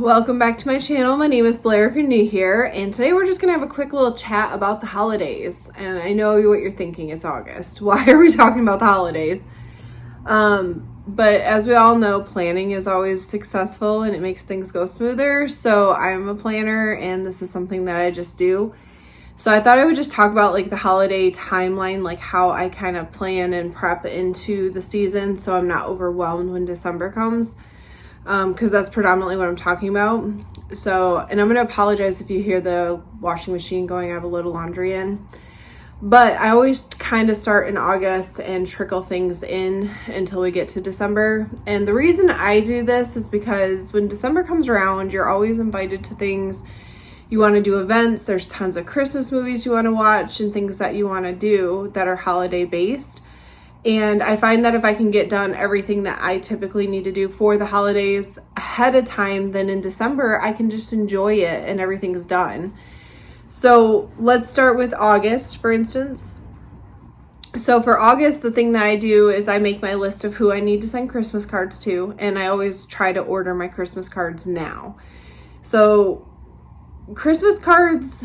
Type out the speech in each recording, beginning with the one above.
Welcome back to my channel. My name is Blair if you're new here, and today we're just gonna have a quick little chat about the holidays. And I know what you're thinking, it's August. Why are we talking about the holidays? But as we all know, planning is always successful and it makes things go smoother. So I'm a planner and this is something that I just do. So I thought I would just talk about like the holiday timeline, like how I kind of plan and prep into the season so I'm not overwhelmed when December comes. Because that's predominantly what I'm talking about. So, and I'm going to apologize if you hear the washing machine going. I have a little laundry in. But I always kind of start in August and trickle things in until we get to December. And the reason I do this is because when December comes around, you're always invited to things. You want to do events. There's tons of Christmas movies you want to watch and things that you want to do that are holiday based. And I find that if I can get done everything that I typically need to do for the holidays ahead of time, then in December, I can just enjoy it and everything's done. So let's start with August, for instance. So for August, the thing that I do is I make my list of who I need to send Christmas cards to, and I always try to order my Christmas cards now. So Christmas cards...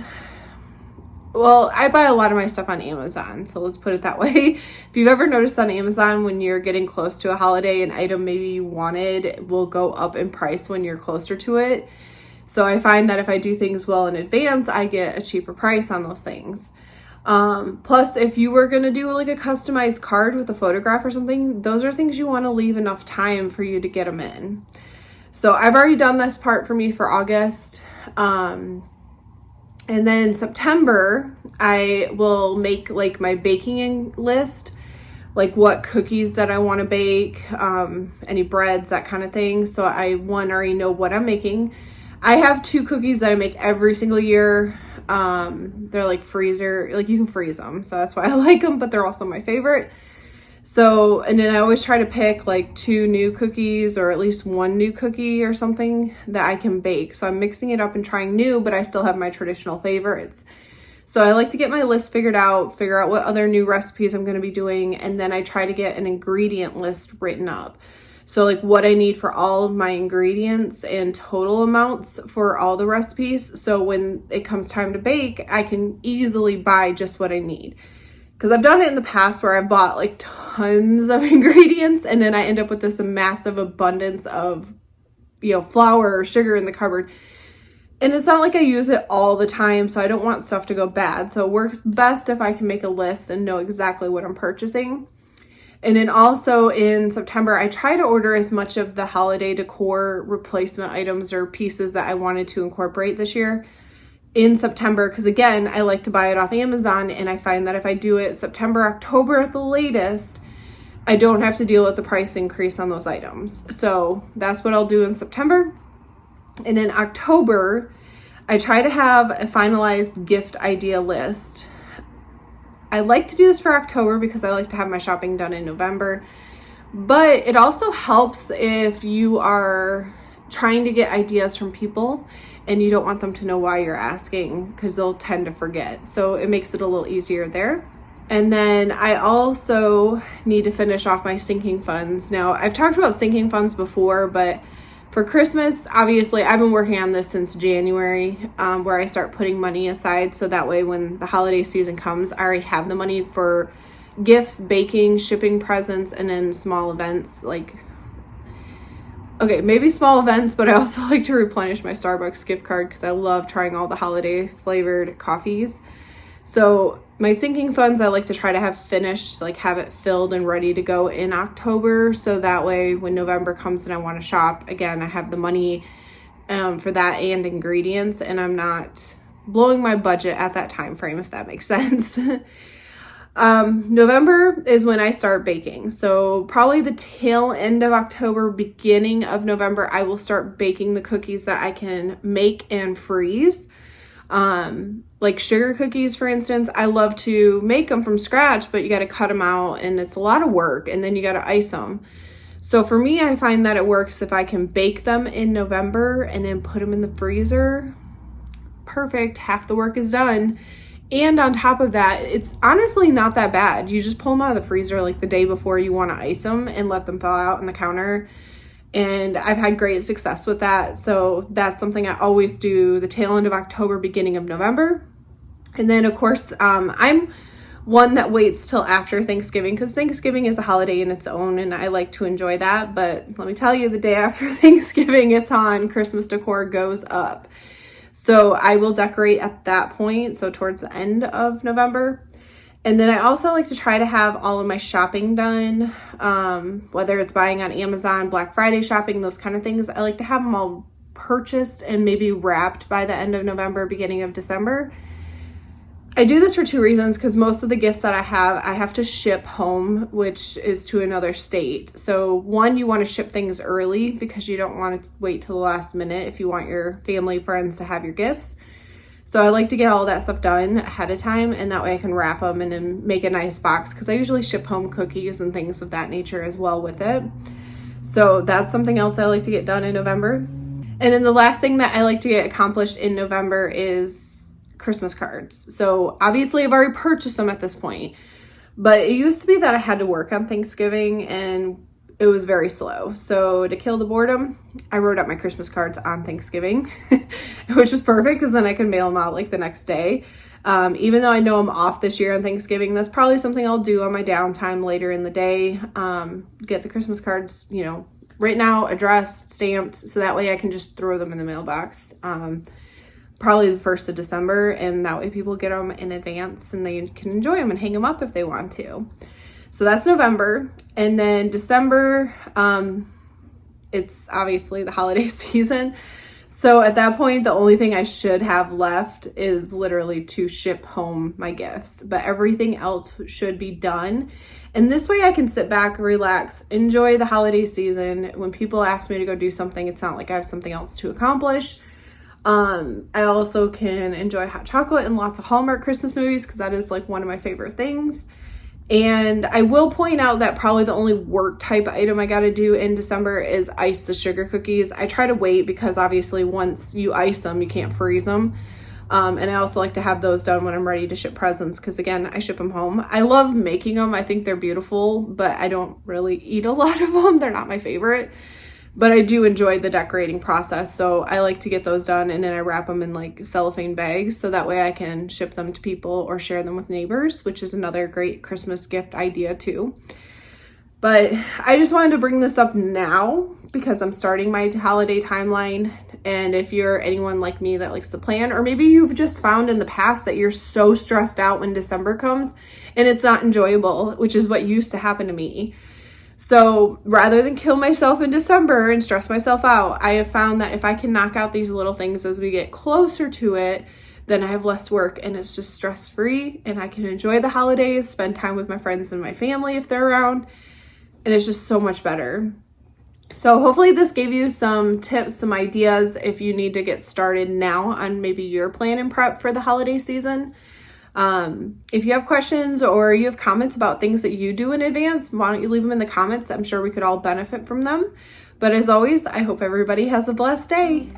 Well, I buy a lot of my stuff on Amazon, so let's put it that way. If you've ever noticed on Amazon when you're getting close to a holiday, an item maybe you wanted will go up in price when you're closer to it. So I find that if I do things well in advance, I get a cheaper price on those things. Plus, if you were going to do like a customized card with a photograph or something, those are things you want to leave enough time for you to get them in. So I've already done this part for me for August. And then September, I will make like my baking list, like what cookies that I want to bake, any breads, that kind of thing. So I already know what I'm making. I have 2 cookies that I make every single year. They're like freezer, like you can freeze them. So that's why I like them, but they're also my favorite. So, and then I always try to pick like 2 new cookies or at least 1 new cookie or something that I can bake. So I'm mixing it up and trying new, but I still have my traditional favorites. So I like to get my list figured out, figure out what other new recipes I'm going to be doing. And then I try to get an ingredient list written up. So like what I need for all of my ingredients and total amounts for all the recipes. So when it comes time to bake, I can easily buy just what I need. Because I've done it in the past where I bought like tons of ingredients and then I end up with this massive abundance of, flour or sugar in the cupboard. And it's not like I use it all the time, so I don't want stuff to go bad. So it works best if I can make a list and know exactly what I'm purchasing. And then also in September, I try to order as much of the holiday decor replacement items or pieces that I wanted to incorporate this year in September, because again, I like to buy it off Amazon, and I find that if I do it September, October at the latest, I don't have to deal with the price increase on those items. So that's what I'll do in September. And in October, I try to have a finalized gift idea list. I like to do this for October because I like to have my shopping done in November, but it also helps if you are trying to get ideas from people and you don't want them to know why you're asking because they'll tend to forget. So it makes it a little easier there. And then I also need to finish off my sinking funds. Now, I've talked about sinking funds before, but for Christmas, obviously, I've been working on this since January, where I start putting money aside. So that way, when the holiday season comes, I already have the money for gifts, baking, shipping presents, and then small events maybe small events, but I also like to replenish my Starbucks gift card because I love trying all the holiday flavored coffees. So my sinking funds, I like to try to have finished, like have it filled and ready to go in October. So that way when November comes and I want to shop, again, I have the money for that and ingredients, and I'm not blowing my budget at that time frame, if that makes sense. November is when I start baking. So probably the tail end of October, beginning of November, I will start baking the cookies that I can make and freeze. Like sugar cookies, for instance, I love to make them from scratch, but you got to cut them out and it's a lot of work, and then you got to ice them. So for me, I find that it works if I can bake them in November and then put them in the freezer. Perfect. Half the work is done. And on top of that, it's honestly not that bad. You just pull them out of the freezer like the day before you want to ice them and let them thaw out on the counter. and I've had great success with that. So that's something I always do the tail end of October, beginning of November. And then of course, I'm one that waits till after Thanksgiving, because Thanksgiving is a holiday in its own and I like to enjoy that. But let me tell you, the day after Thanksgiving, it's on, Christmas decor goes up. So I will decorate at that point, so towards the end of November. And then I also like to try to have all of my shopping done, whether it's buying on Amazon, Black Friday shopping, those kind of things. I like to have them all purchased and maybe wrapped by the end of November, beginning of December. I do this for two reasons, because most of the gifts that I have to ship home, which is to another state. So one, you want to ship things early because you don't want to wait till the last minute if you want your family, friends to have your gifts. So I like to get all that stuff done ahead of time, and that way I can wrap them and then make a nice box, because I usually ship home cookies and things of that nature as well with it. So that's something else I like to get done in November. And then the last thing that I like to get accomplished in November is Christmas cards. So obviously I've already purchased them at this point, but it used to be that I had to work on Thanksgiving and it was very slow. So to kill the boredom, I wrote up my Christmas cards on Thanksgiving, which was perfect because then I can mail them out like the next day. Even though I know I'm off this year on Thanksgiving, that's probably something I'll do on my downtime later in the day. Get the Christmas cards, you know, written out, addressed, stamped, so that way I can just throw them in the mailbox. Probably the 1st of December, and that way people get them in advance and they can enjoy them and hang them up if they want to. So that's November. And then December, it's obviously the holiday season. So at that point, the only thing I should have left is literally to ship home my gifts, but everything else should be done. And this way I can sit back, relax, enjoy the holiday season. When people ask me to go do something, it's not like I have something else to accomplish. I also can enjoy hot chocolate and lots of Hallmark Christmas movies, because that is like one of my favorite things. And I will point out that probably the only work type item I got to do in December is ice the sugar cookies. I try to wait because obviously once you ice them, you can't freeze them. And I also like to have those done when I'm ready to ship presents, because again, I ship them home. I love making them. I think they're beautiful, but I don't really eat a lot of them. They're not my favorite. But I do enjoy the decorating process, so I like to get those done, and then I wrap them in like cellophane bags so that way I can ship them to people or share them with neighbors, which is another great Christmas gift idea too. But I just wanted to bring this up now because I'm starting my holiday timeline, and if you're anyone like me that likes to plan, or maybe you've just found in the past that you're so stressed out when December comes and it's not enjoyable, which is what used to happen to me. So rather than kill myself in December and stress myself out, I have found that if I can knock out these little things as we get closer to it, then I have less work and it's just stress-free, and I can enjoy the holidays, spend time with my friends and my family if they're around, and it's just so much better. So hopefully this gave you some tips, some ideas if you need to get started now on maybe your plan and prep for the holiday season. If you have questions or you have comments about things that you do in advance, why don't you leave them in the comments? I'm sure we could all benefit from them. But as always, I hope everybody has a blessed day.